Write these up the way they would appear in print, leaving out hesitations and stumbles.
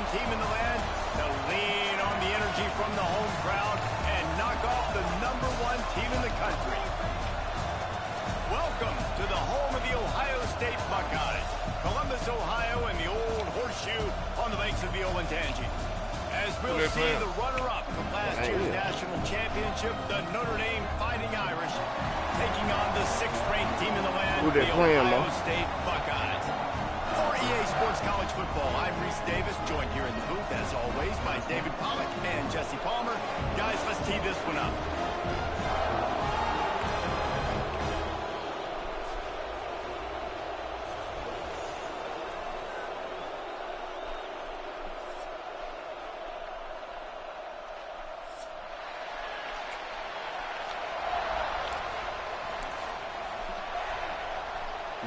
team in the land to lean on the energy from the home crowd and knock off the #1 team in the country. Welcome to the home of the Ohio State Buckeyes, Columbus, Ohio, and the old horseshoe on the banks of the Olentangy. As we'll see the runner-up from last year's national championship, the Notre Dame Fighting Irish, taking on the 6th-ranked team in the land, the Ohio State Buckeyes. For EA Sports College Football, I'm Reese Davis, joined here in the booth, as always, by David Pollack and Jesse Palmer. Guys, let's tee this one up.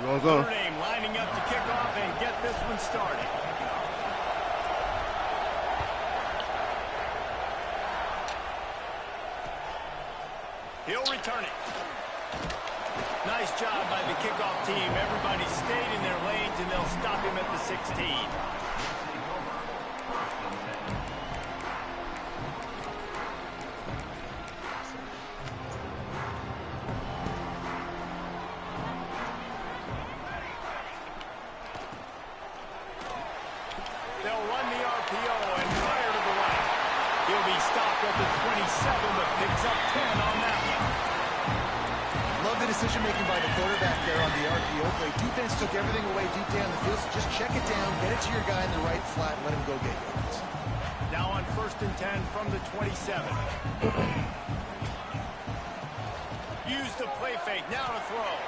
Notre Dame lining up to kick off and get this one started. He'll return it. Nice job by the kickoff team. Everybody stayed in their lanes, and they'll stop him at the 16. They'll run the RPO and fire to the right. He'll be stopped at the 27, but picks up 10 on that one. Love the decision-making by the quarterback there on the RPO play. Defense took everything away deep down the field, so just check it down, get it to your guy in the right flat, and let him go get yards. Now on 1st and 10 from the 27. Use the play fake, now to throw.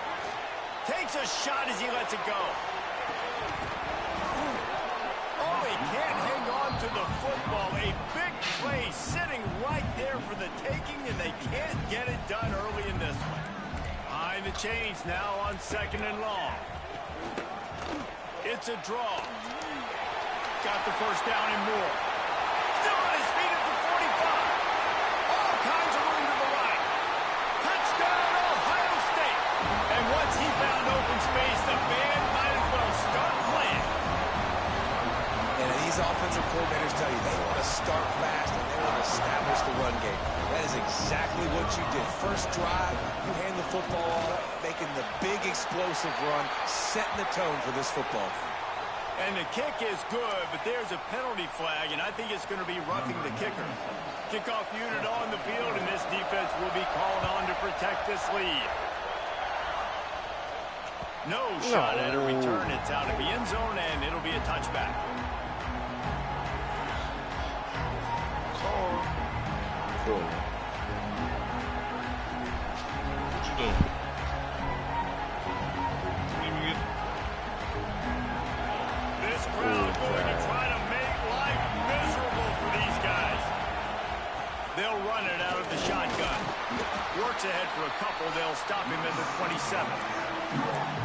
Takes a shot as he lets it go. Can't hang on to the football. A big play sitting right there for the taking, and they can't get it done early in this one. Behind the chains now on 2nd and long. It's a draw. Got the first down and more. Still on his feet at the 45. All kinds of room to the right. Touchdown, Ohio State. And once he found open space, the band might as well start playing. And these offensive coordinators tell you they want to start fast and they want to establish the run game. That is exactly what you did. First drive, you hand the football off, making the big explosive run, setting the tone for this football game. And the kick is good, but there's a penalty flag, and I think it's going to be roughing the kicker. Kickoff unit on the field, and this defense will be called on to protect this lead. No shot at a return. It's out of the end zone, and it'll be a touchback. What you doing? This crowd going to try to make life miserable for these guys. They'll run it out of the shotgun. Works ahead for a couple. They'll stop him at the 27.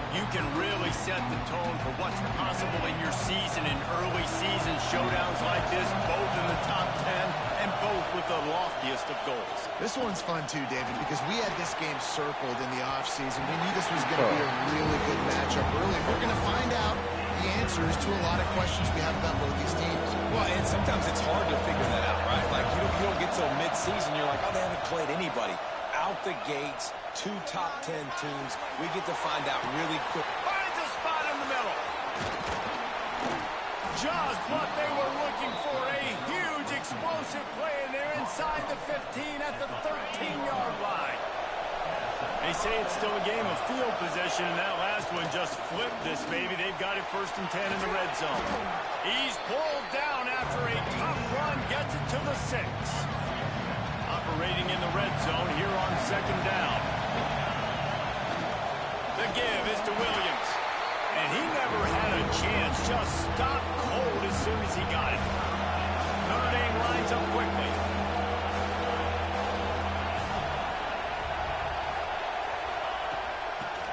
You can really set the tone for what's possible in your season in early season showdowns like this, both in the top 10 and both with the loftiest of goals. This one's fun too, David, because we had this game circled in the offseason. We knew this was going to be a really good matchup early. We're going to find out the answers to a lot of questions we have about both these teams. Well, and sometimes it's hard to figure that out, right? Like, you don't get till mid-season, you're like, oh, they haven't played anybody. Out the gates, 2 top 10 teams. We get to find out really quick. Finds a spot in the middle. Just what they were looking for. A huge explosive play, and they're inside the 15 at the 13-yard line. They say it's still a game of field position, and that last one just flipped this baby. They've got it 1st and 10 in the red zone. He's pulled down after a tough run, gets it to the 6. Operating in the red zone here on 2nd down. The give is to Williams. And he never had a chance, just stopped cold as soon as he got it. Notre Dame lines up quickly.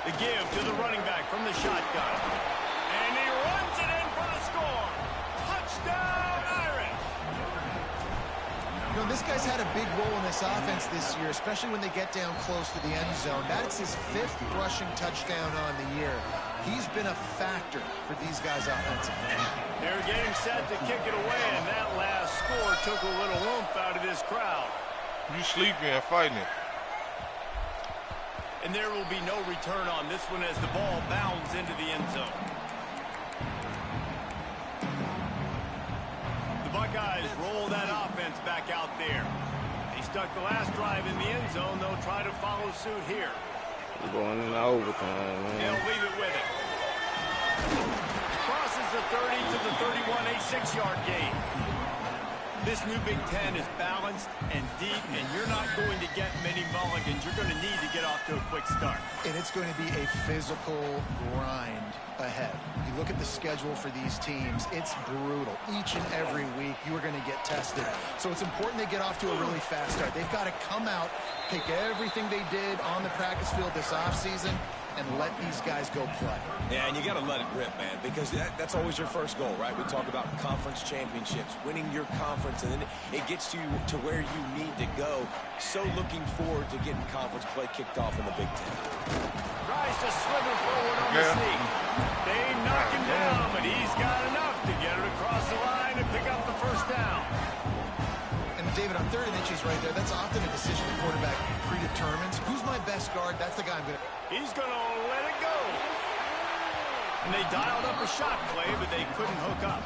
The give to the running back from the shotgun. And he runs it in for the score. Touchdown, Irish! You know, this guy's had a big role in this offense this year, especially when they get down close to the end zone. That's his 5th rushing touchdown on the year. He's been a factor for these guys offensively. They're getting set to kick it away, and that last score took a little oomph out of this crowd. You sleeping and fighting it. And there will be no return on this one as the ball bounds into the end zone. The Buckeyes roll that offense back out there. They stuck the last drive in the end zone. They'll try to follow suit here. We're going in overtime, man. They'll leave it with it. Crosses the 30 to the 31, a 6-yard gain. This new Big Ten is balanced and deep, and you're not going to get many mulligans. You're going to need to get off to a quick start. And it's going to be a physical grind ahead. You look at the schedule for these teams, it's brutal. Each and every week, you are going to get tested. So it's important they get off to a really fast start. They've got to come out, take everything they did on the practice field this offseason, and let these guys go play. Yeah, and you got to let it rip, man, because that's always your first goal, right? We talk about conference championships, winning your conference, and then it gets you to where you need to go. So looking forward to getting conference play kicked off in the Big Ten. Tries to slither forward on the sneak. They knock him down, but he's got enough to get it across the line and pick up the first down. And David, on 3rd and inches right there, that's often a decision the quarterback predetermines. Who's my best guard? That's the guy I'm going to... He's going to let it go. And they dialed up a shot play, but they couldn't hook up.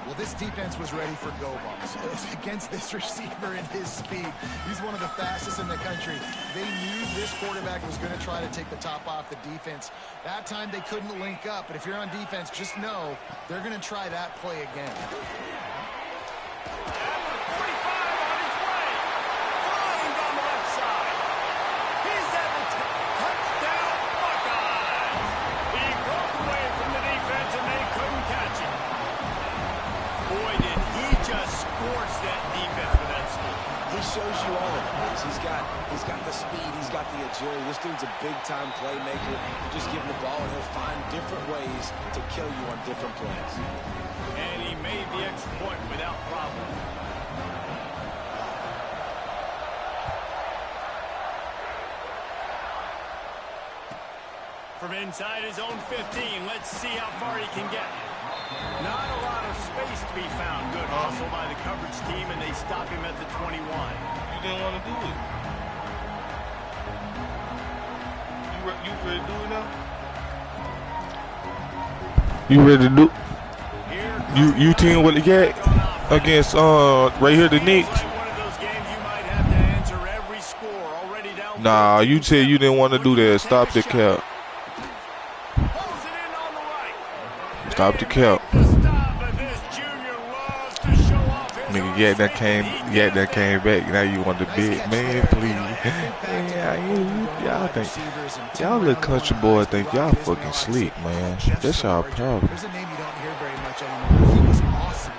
Well, this defense was ready for go balls against this receiver and his speed. He's one of the fastest in the country. They knew this quarterback was going to try to take the top off the defense. That time they couldn't link up, but if you're on defense, just know they're going to try that play again. Shows you all of it. He's got the speed, he's got the agility. This dude's a big-time playmaker. You just give him the ball, and he'll find different ways to kill you on different plays. And he made the extra point without problem. From inside his own 15, let's see how far he can get. Not a lot of space to be found. Good hustle by the coverage team, and they stop him at the 21. You didn't want to do it. You ready to do it now? You ready to do? You team with the cat against right here the Knicks. Nah, you said you didn't want to do that. Stop the cap. Stop the cap. Nigga, that came back. Now you want to bet, man? Please, y'all think y'all little country boys think y'all fucking sleep, man. That's y'all problem. There's a name you don't hear very much anymore. He was awesome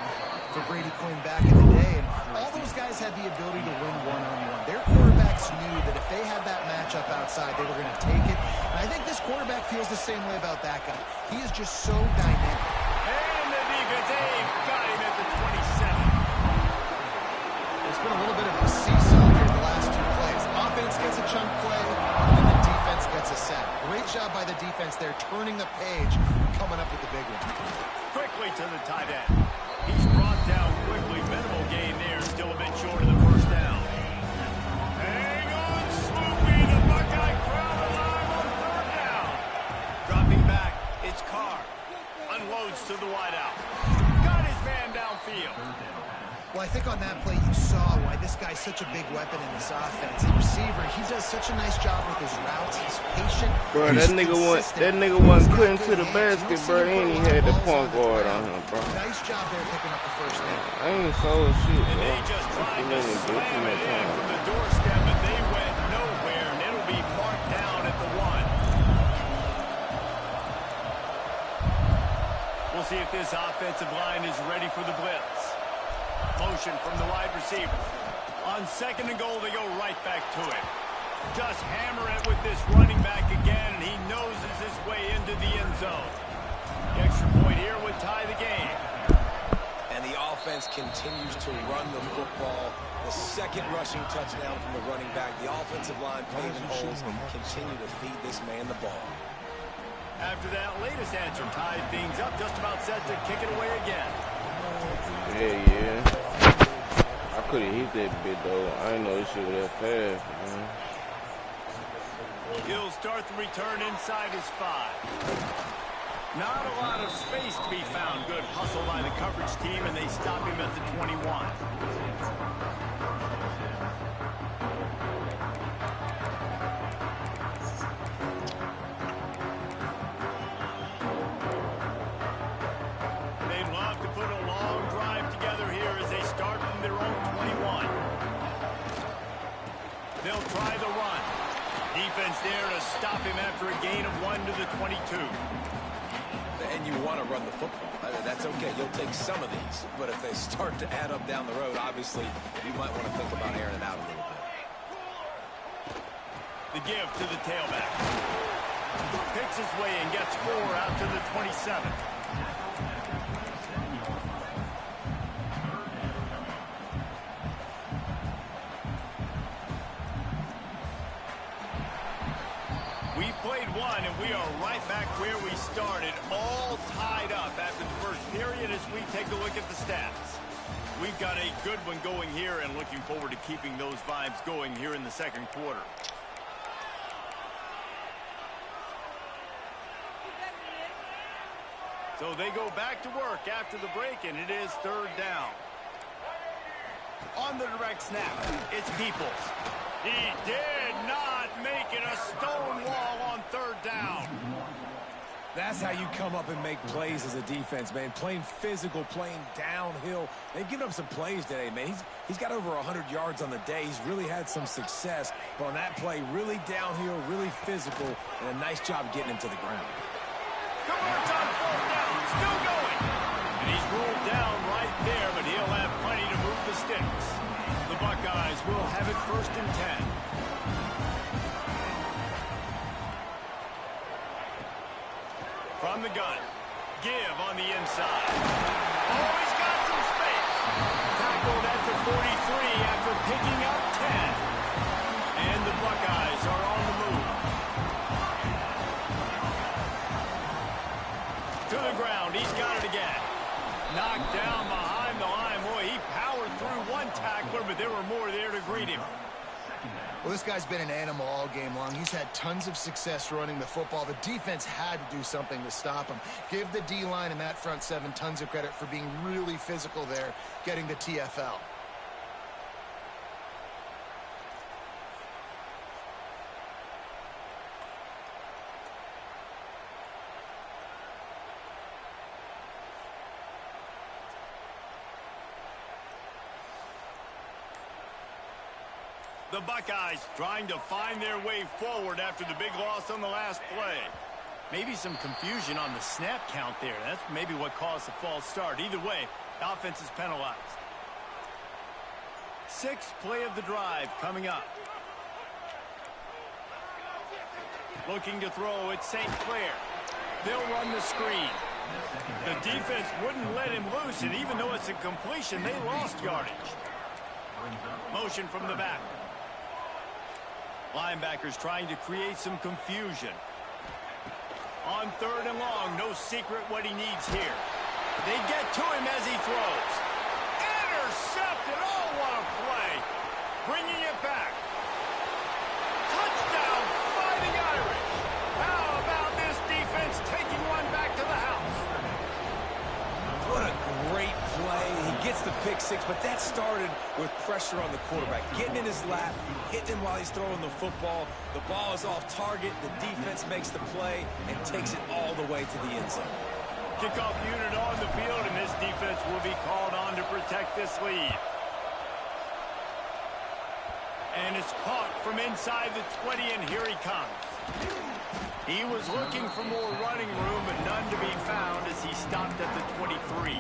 for Brady Quinn back in the day, and all those guys had the ability to win one-on-one. Their quarterbacks knew that if they had that matchup outside, they were going to take it. And I think this quarterback feels the same way about that guy. He is just so dynamic. And the defense got him at the 27. It's been a little bit of a seesaw here the last two plays. Offense gets a chunk play, and then the defense gets a sack. Great job by the defense there, turning the page, coming up with the big one. Quickly to the tight end. He's brought down quickly. Minimal gain there, still a bit short of the first down. Hang on, Sloopy, the Buckeye crowd alive on 3rd down. Dropping back, it's Carr. Unloads to the wideout. Got his man downfield. Well, I think on that play you saw why this guy's such a big weapon in this offense. The receiver, he does such a nice job with his routes. He's patient. Bro, that nigga wasn't putting to the basket, bro. And he had the point guard on him, bro. Nice job there picking up the first down. I ain't so shit, And bro. they just tried to slam it in from the doorstep, but they went nowhere, and it'll be marked down at the 1. We'll see if this offensive line is ready for the blitz. Motion from the wide receiver. On 2nd and goal, they go right back to it. Just hammer it with this running back again, and he noses his way into the end zone. The extra point here would tie the game. And the offense continues to run the football. The second rushing touchdown from the running back. The offensive line paving holes and continue to feed this man the ball. After that latest answer tied things up, just about set to kick it away again. Yeah. I could have hit that bit, though. I didn't know this shit was that fast, man. He'll start the return inside his 5. Not a lot of space to be found. Good hustle by the coverage team, and they stop him at the 21. They'd love to put a long drive together here as they start from their own 21. They'll try the run. Defense there to stop him after a gain of 1 to the 22. And you want to run the football. That's okay. You'll take some of these. But if they start to add up down the road, obviously, you might want to think about airing it out a little bit. The give to the tailback. Picks his way and gets 4 out to the 27. We've played one, and we are right back where we started, all tied up after the first period as we take a look at the stats. We've got a good one going here and looking forward to keeping those vibes going here in the second quarter. So they go back to work after the break, and it is 3rd down. On the direct snap, it's Peoples. He did not make it a stone wall on 3rd down. That's how you come up and make plays as a defense, man. Playing physical, playing downhill. They've given up some plays today, man. He's got over 100 yards on the day. He's really had some success. But on that play, really downhill, really physical, and a nice job getting him to the ground. Converts on 4th down, still going. And he's ruled down right there, but he'll have plenty to move the sticks. The Buckeyes will have it 1st and 10. From the gun, give on the inside. Oh, he's got some space. Tackled at the 43 after picking up 10. And the Buckeyes are on the move. To the ground, he's got it again. Knocked down behind the line. Boy, he powered through one tackler, but there were more there to greet him. Well, this guy's been an animal all game long. He's had tons of success running the football. The defense had to do something to stop him. Give the D-line and that front 7 tons of credit for being really physical there, getting the TFL. The Buckeyes trying to find their way forward after the big loss on the last play. Maybe some confusion on the snap count there. That's maybe what caused the false start. Either way, offense is penalized. 6th play of the drive coming up. Looking to throw, it's St. Clair. They'll run the screen. The defense wouldn't let him loose, and even though it's a completion, they lost yardage. Motion from the back. Linebackers trying to create some confusion. On 3rd and long, no secret what he needs here. They get to him as he throws. Intercepted. Oh, what a play. Bringing it back. Touchdown, Fighting Irish. How about this defense taking one back to the house? What a great play. He gets the pick 6, but that started with pressure on the quarterback. Getting in his lap, hitting him while he's throwing the football. The ball is off target. The defense makes the play and takes it all the way to the end zone. Kickoff unit on the field, and this defense will be called on to protect this lead. And it's caught from inside the 20, and here he comes. He was looking for more running room, but none to be found as he stopped at the 23.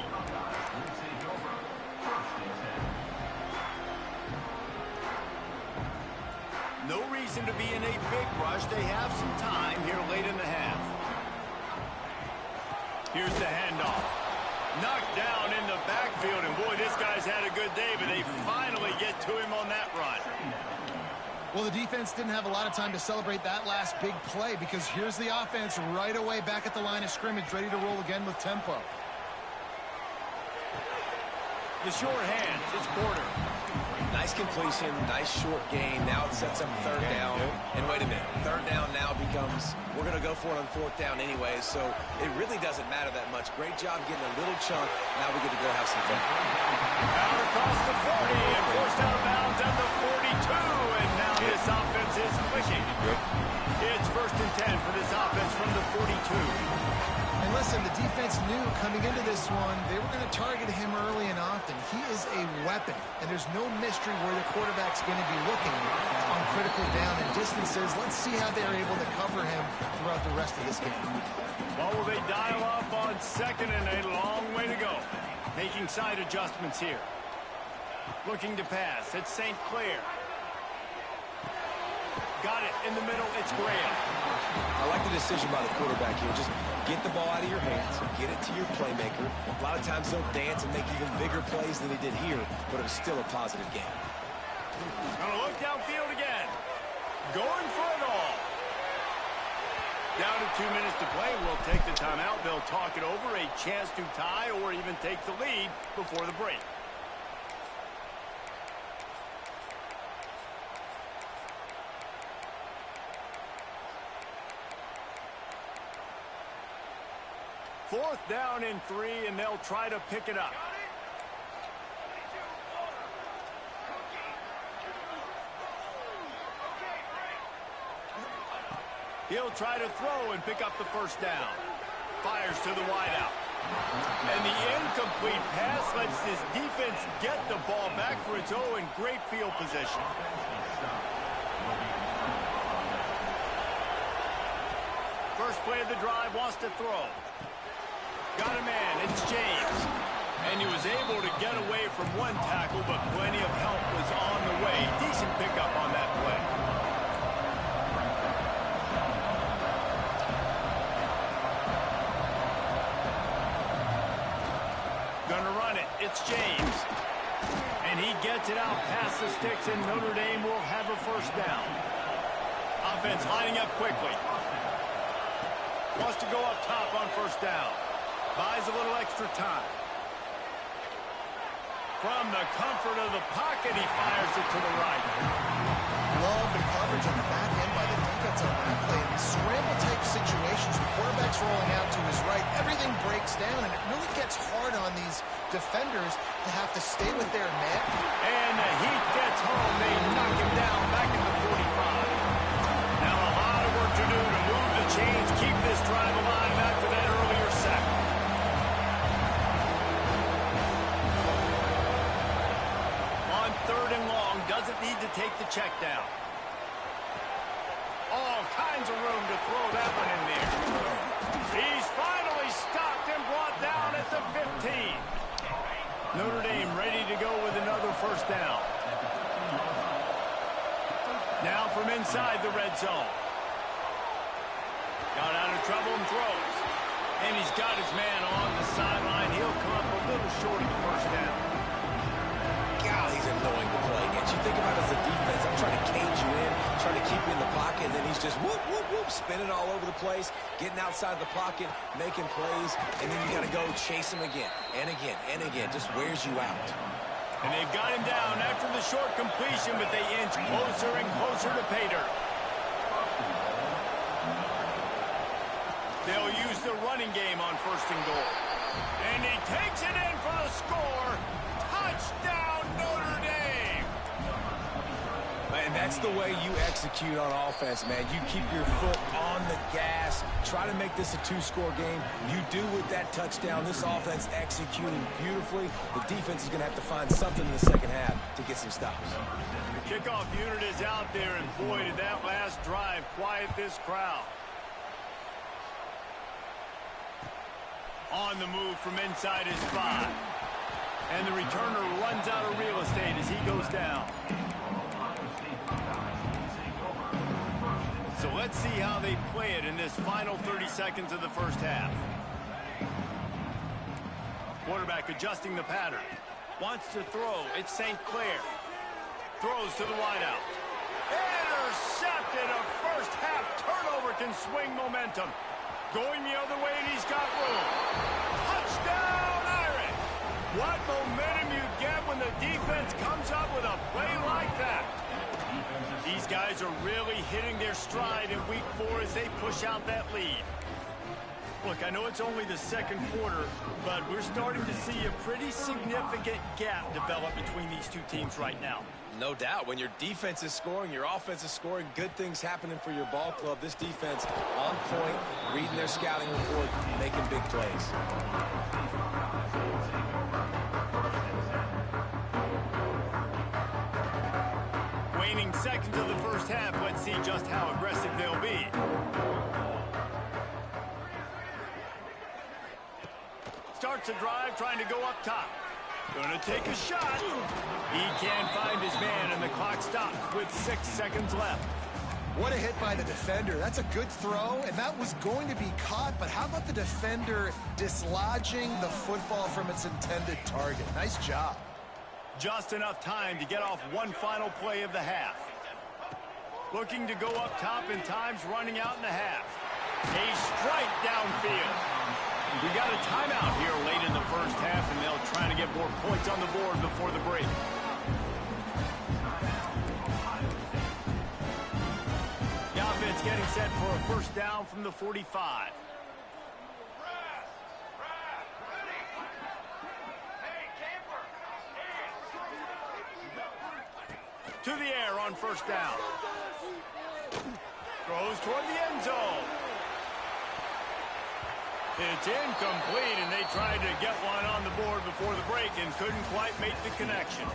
No reason to be in a big rush. They have some time here late in the half. Here's the handoff. Knocked down in the backfield, and boy, this guy's had a good day, but they finally get to him on that run. Well, the defense didn't have a lot of time to celebrate that last big play because here's the offense right away back at the line of scrimmage, ready to roll again with tempo. The short hands, it's Porter. Nice completion, nice short gain. Now it sets up third down. And wait a minute, third down now becomes, we're going to go for it on fourth down anyway, so it really doesn't matter that much. Great job getting a little chunk. Now we get to go have some fun. Out across the 40 and forced out of bounds at the 42. And now this offense is clicking. It's 1st and 10 for this offense from the 42. And listen, the defense knew coming into this one, they were going to target him early and often. He is a weapon, and there's no mystery where the quarterback's going to be looking on critical down and distances. Let's see how they're able to cover him throughout the rest of this game. Well, will they dial up on 2nd and a long way to go? Making side adjustments here. Looking to pass. It's St. Clair. Got it in the middle. It's Graham. I like the decision by the quarterback here. Just get the ball out of your hands, get it to your playmaker. A lot of times they'll dance and make even bigger plays than they did here, but it was still a positive game. Gonna look downfield again. Going for it all. Down to 2 minutes to play. We'll take the timeout. They'll talk it over. A chance to tie or even take the lead before the break. Fourth down and 3, and they'll try to pick it up. He'll try to throw and pick up the first down. Fires to the wideout. And the incomplete pass lets this defense get the ball back for its own great field position. First play of the drive, wants to throw. Got a man, it's James. And he was able to get away from one tackle, but plenty of help was on the way. Decent pickup on that play. Gonna run it, it's James. And he gets it out past the sticks, and Notre Dame will have a first down. Offense lining up quickly. Wants to go up top on first down. Buys a little extra time. From the comfort of the pocket, he fires it to the right. Love the coverage on the back end by the defense on that play. In scramble type situations, the quarterback's rolling out to his right. Everything breaks down, and it really gets hard on these defenders to have to stay with their man. And the heat gets home. They knock him down back in the 45. Now a lot of work to do to move the chains, keep this drive alive after that earlier sack. Third and long, doesn't need to take the check down. All kinds of room to throw that one in there. He's finally stopped and brought down at the 15. Notre Dame ready to go with another first down. Now from inside the red zone. Got out of trouble and throws. And he's got his man on the sideline. He'll come up a little short of the first down. He's annoying to play against. You think about it as a defense. I'm trying to cage you in, trying to keep you in the pocket, and then he's just whoop, whoop, whoop, spinning all over the place, getting outside the pocket, making plays, and then you got to go chase him again and again and again. Just wears you out. And they've got him down after the short completion, but they inch closer and closer to pay dirt. They'll use the running game on first and goal. And he takes it in for the score. Touchdown, Notre Dame! And that's the way you execute on offense, man. You keep your foot on the gas. Try to make this a two-score game. You do with that touchdown. This offense executing beautifully. The defense is going to have to find something in the second half to get some stops. The kickoff unit is out there, and boy, did that last drive quiet this crowd. On the move from inside his spot. And the returner runs out of real estate as he goes down. So let's see how they play it in this final 30 seconds of the first half. Quarterback adjusting the pattern. Wants to throw. It's St. Clair. Throws to the wideout. Intercepted. A first-half turnover can swing momentum. Going the other way, and he's got room. Touchdown, Irish! What momentum you get when the defense comes up with a play like that. These guys are really hitting their stride in week 4 as they push out that lead. Look, I know it's only the second quarter, but we're starting to see a pretty significant gap develop between these two teams right now. No doubt. When your defense is scoring, your offense is scoring, good things happening for your ball club. This defense on point, reading their scouting report, making big plays. Waning seconds of the first half. Let's see just how aggressive they'll be. Starts a drive, trying to go up top. Gonna take a shot. He can't find his man, and the clock stops with 6 seconds left. What a hit by the defender. That's a good throw, and that was going to be caught, but how about the defender dislodging the football from its intended target? Nice job. Just enough time to get off one final play of the half. Looking to go up top, and time's running out in the half. A strike downfield. We got a timeout here late in the first half, and they'll try to get more points on the board before the break. The offense getting set for a first down from the 45. To the air on first down. Throws toward the end zone. It's incomplete, and they tried to get one on the board before the break and couldn't quite make the connection.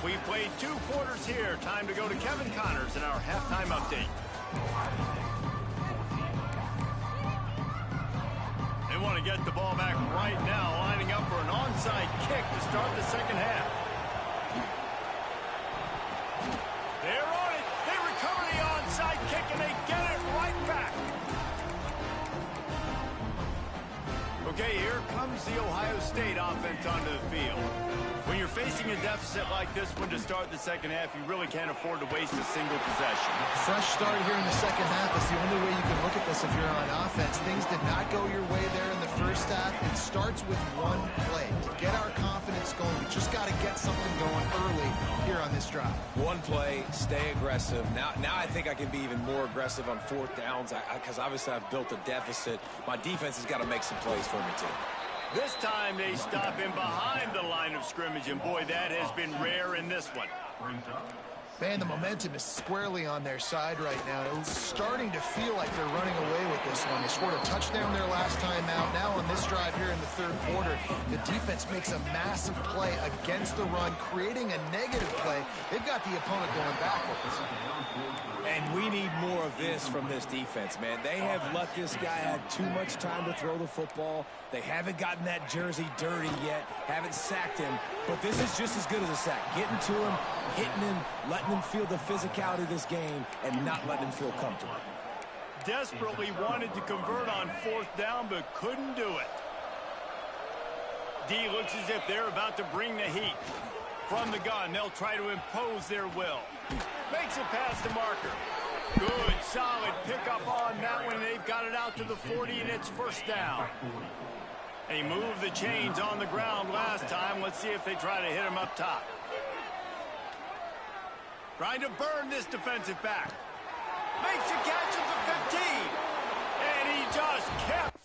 We played 2 quarters here. Time to go to Kevin Connors in our halftime update. They want to get the ball back right now, lining up for an onside kick to start the second half. They're on it. They recover the onside kick, and they get it right back. Okay, here comes the Ohio State offense onto the field. When you're facing a deficit like this one to start the second half, you really can't afford to waste a single possession. Fresh start here in the second half. That's the only way you can look at this if you're on offense. Things did not go your way there in the first half. It starts with one play. To get our confidence going, we just got to get something going early here on this drive. One play, stay aggressive. Now I think I can be even more aggressive on 4th downs because obviously I've built a deficit. My defense has got to make some plays for me too. This time they stop him behind the line of scrimmage, and boy, that has been rare in this one. Man, the momentum is squarely on their side right now. It's starting to feel like they're running away with this one. They scored a touchdown their last time out. Now on this drive here in the 3rd quarter, the defense makes a massive play against the run, creating a negative play. They've got the opponent going backwards. And we need more of this from this defense, man. They have let this guy have too much time to throw the football. They haven't gotten that jersey dirty yet, haven't sacked him. But this is just as good as a sack. Getting to him, hitting him, letting him feel the physicality of this game, and not letting him feel comfortable. Desperately wanted to convert on 4th down, but couldn't do it. D looks as if they're about to bring the heat. From the gun, they'll try to impose their will. Makes a pass to Marker. Good, solid pickup on that one. They've got it out to the 40, and it's first down. They moved the chains on the ground last time. Let's see if they try to hit him up top. Trying to burn this defensive back. Makes a catch at the 15. And he just kept